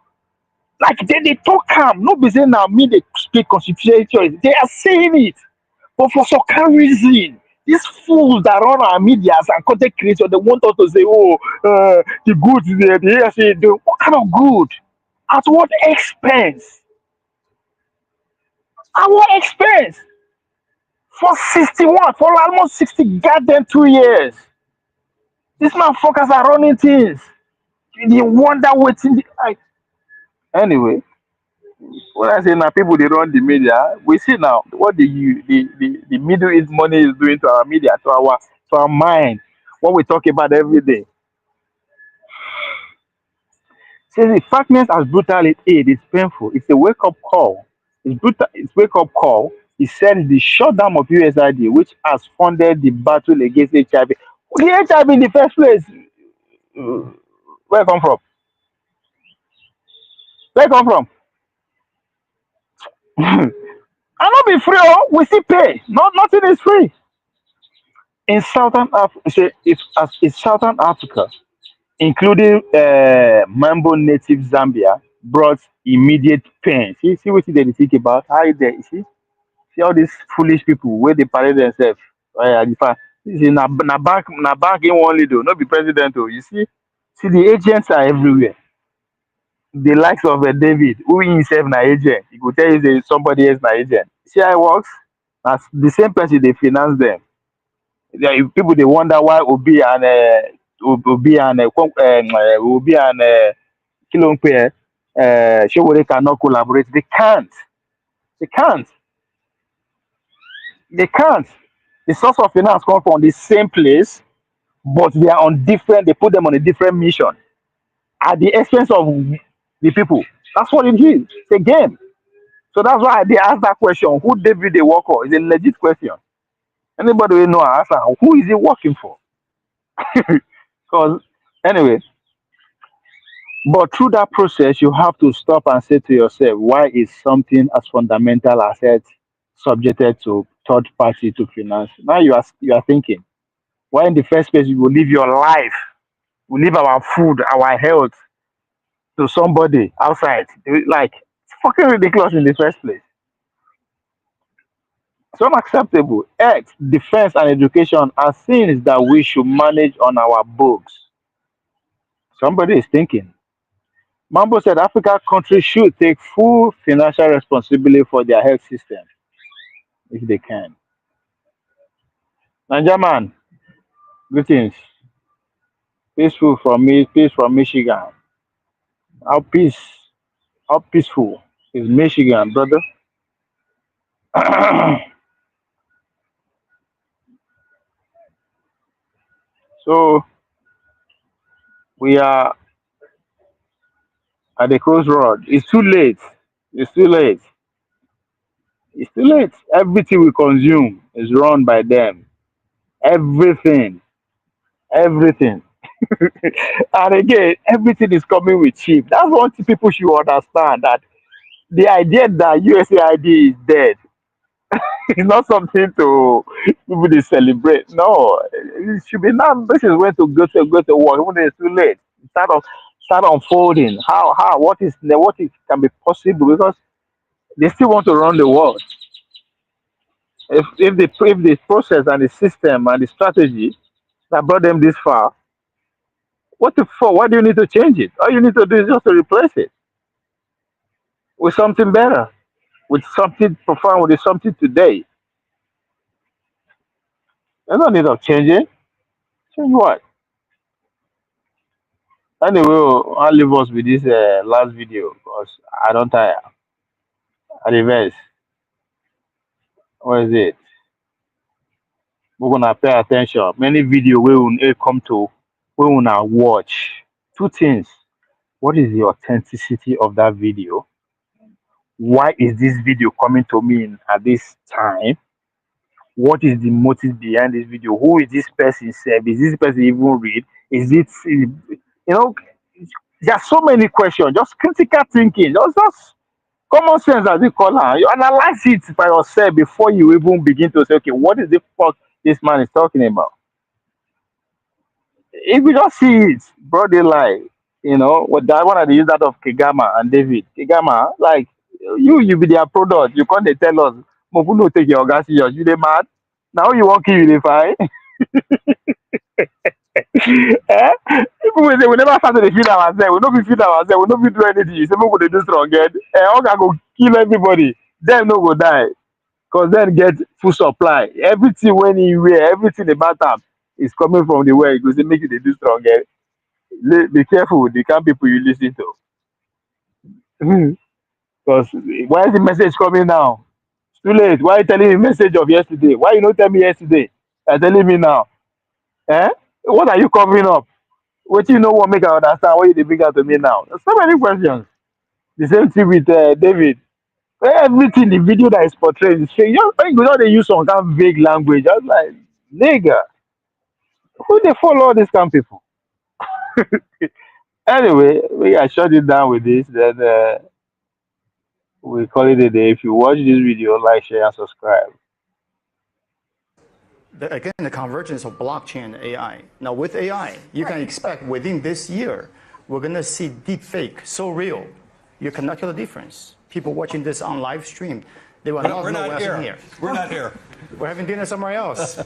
Like they talk calm, not be saying now me they speak constitution. They are saying it. But for some kind reason, these fools that run our medias and content creators, they want us to say, oh, the good, the ASA, what kind of good? At what expense? At what expense? For 61, for almost 60 goddamn 2 years. These motherfuckers are running things. You wonder what's in the. Anyway, when I say now people they run the media, we see now what the Middle East money is doing to our media, to our mind, what we talk about every day. Says the fatness as brutal it is, it's painful. It's a wake up call. It's brutal. It's wake up call. He said the shutdown of USID, which has funded the battle against HIV. The HIV in the first place, where it come from? Where it come from? And not be free. Oh, we still pay. Nothing is free. In Southern Africa, it's Southern Africa, including Mambo native Zambia, brought immediate pain. See what they think about how they see all these foolish people where they parade themselves. The fact, see, na bank in one leader, not be president. Oh, you see the agents are everywhere. The likes of David, who himself na agent, he could tell you say somebody else na agent. See how it works? As the same person they finance them. People they wonder why Obi and Kilompe Showore cannot collaborate. They can't. They can't. They can't. The source of finance come from the same place, but they are on different. They put them on a different mission at the expense of the people. That's what it is. It's a game. So that's why they ask that question: Who David they work for? It's a legit question. Anybody will know answer. Who is he working for? Because anyway, but through that process, you have to stop and say to yourself, why is something as fundamental as health subjected to third party to finance? Now you are thinking, why in the first place you will leave your life, we leave our food, our health to somebody outside? Like it's fucking ridiculous in the first place. It's unacceptable. Health, defense, and education are things that we should manage on our books. Somebody is thinking. Mambo said African countries should take full financial responsibility for their health system if they can. Niger man, greetings. Peaceful from me, peace from Michigan. How peace, how peaceful is Michigan, brother? So we are at the crossroad. It's too late. It's too late. It's too late. Everything we consume is run by them. Everything. Everything. And again, everything is coming with cheap. That's one thing people should understand that the idea that USAID is dead is not something to people to celebrate. No, it should be now. This is where to go to work. Even though it's too late. Start unfolding. What is can be possible because they still want to run the world. If the process and the system and the strategy that brought them this far, what the fuck? Why do you need to change it? All you need to do is just to replace it with something better, with something profound, with something today. There's no need of changing. Change what? Anyway, I'll leave us with this last video because I don't tire. At the verse, what is it? We're gonna pay attention. Many video we will come to, we will now watch two things. what is the authenticity of that video? Why is this video coming to me at this time? What is the motive behind this video? Who is this person? Self? Is this person even real? Is it, know, there's so many questions. Just critical thinking, just common sense as they call it. You analyze it by yourself before you even begin to say, okay, what is the fuck this man is talking about? If you just see it, broad daylight, what that one they use that of Kigama and David. Kigama, like you be their product. You can't they tell us, Mofu no take your gas, you they mad. Now you want to unify. Eh? People will say we never start to feed ourselves. We don't be feed ourselves. We don't be do anything. You say we go dey do strong. Get all can go kill everybody. Them no go die. Cause then get full supply. Everything when you wear, everything about am is coming from the way. Because they make you dey do strong. Get be careful with the kind of people you listen to. Because why is the message coming now? It's too late. Why you telling me message of yesterday? Why you not tell me yesterday? You're telling me now. Eh? What are you covering up? What you know what make I understand what you dey bring out to me now? There's so many questions. The same thing with David. Everything the video that is portrayed is fake. Just when you know they use some kind of vague language. Just like nigga, who they follow all these kind of people? Anyway, we I shut it down with this. Then we call it a day. If you watch this video, like, share, and subscribe. Again, the convergence of blockchain and AI. Now, with AI, you can expect within this year, we're going to see deep fake so real, you cannot tell the difference. People watching this on live stream, they will not know what's in here. We're not here. We're having dinner somewhere else.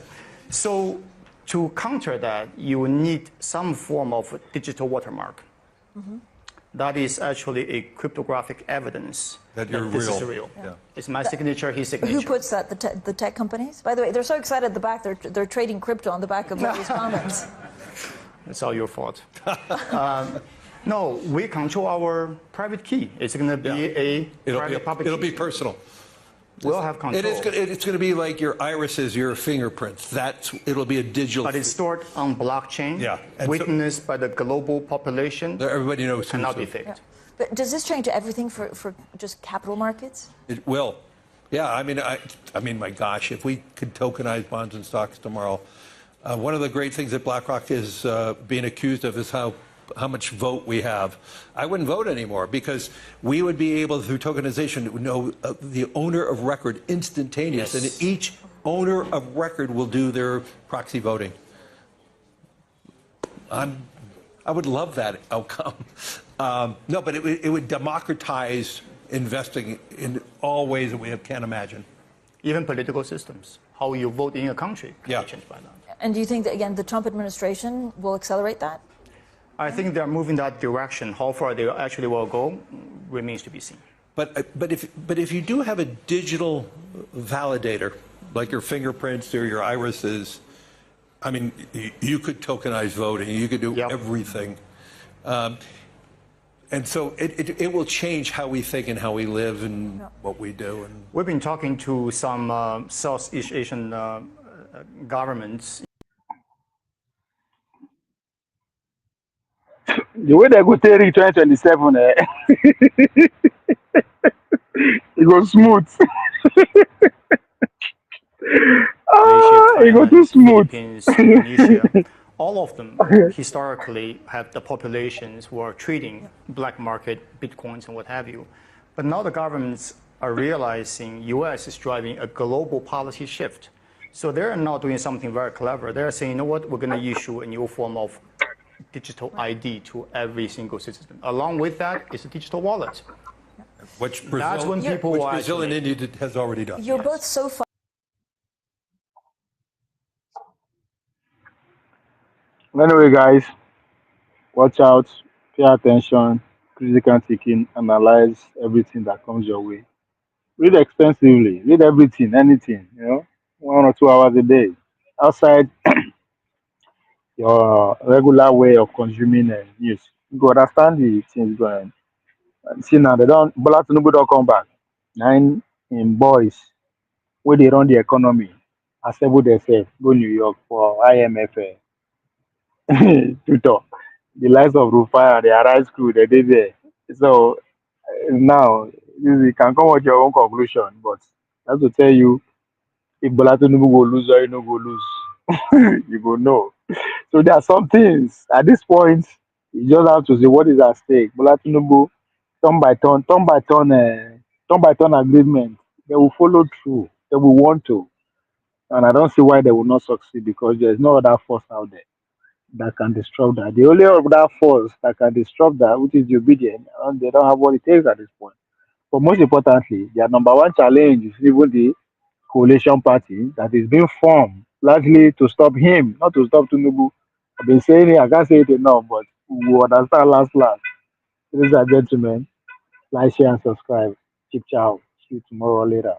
So, to counter that, you will need some form of digital watermark. That is actually a cryptographic evidence That you're this is real. real. Yeah. It's my signature, his signature. Who puts that? The tech companies? By the way, they're so excited at the back. They're trading crypto on the back of these comments. It's all your fault. No, we control our private key. It's going to be a private public It'll key. be personal. We'll have control. It's going to be like your irises, your fingerprints. It'll be a digital. But it's stored on blockchain, Yeah. And witnessed by the global population, everybody knows. cannot be who's faked. Yeah. But does this change everything for just capital markets? It will. Yeah, I mean, my gosh, if we could tokenize bonds and stocks tomorrow, one of the great things that BlackRock is being accused of is how much vote we have. I wouldn't vote anymore because we would be able, through tokenization, to know the owner of record instantaneous, and each owner of record will do their proxy voting. I would love that outcome. No, but it would democratize investing in all ways that we can't imagine. Even political systems, how you vote in a country can be changed by that. And do you think that, again, the Trump administration will accelerate that? I think they're moving that direction. How far they actually will go remains to be seen. But if you do have a digital validator, like your fingerprints or your irises, I mean, you could tokenize voting. You could do everything. And so it will change how we think and how we live and what we do. And we've been talking to some Southeast Asian governments. The way they go take it 2027, it goes smooth. It goes too smooth. Philippines, Indonesia, all of them historically have the populations who are trading black market bitcoins and what have you. But now the governments are realizing U.S. is driving a global policy shift. So they're now doing something very clever. They're saying, you know what, we're going to issue a new form of digital ID to every single citizen. Along with that is a digital wallet. Which That's when people Brazil and India has already done. You're both so far. Anyway, guys, watch out, pay attention, critical thinking, analyze everything that comes your way. Read extensively, read everything, anything, 1 or 2 hours a day. Outside your regular way of consuming news. You go understand the things going. See now, Bola Tinubu don't come back. Nine in boys, where they run the economy, assemble themselves, go New York for IMF to talk. the likes of Rufai and the Arise crew, they did there. So now you can come with your own conclusion, but I have to tell you, if Bola Tinubu go lose or you no go lose, you go know. So there are some things at this point you just have to say what is at stake. Bola Tinubu, turn by turn agreement. They will follow through. They will want to, and I don't see why they will not succeed because there is no other force out there that can disrupt that. The only other force that can disrupt that, which is the obedient, and they don't have what it takes at this point. But most importantly, their number one challenge is even the coalition party that is being formed largely to stop him, not to stop Tinubu. I've been saying it, I can't say it enough, but we will understand last. Ladies and gentlemen, like, share, and subscribe. Keep ciao. See you tomorrow or later.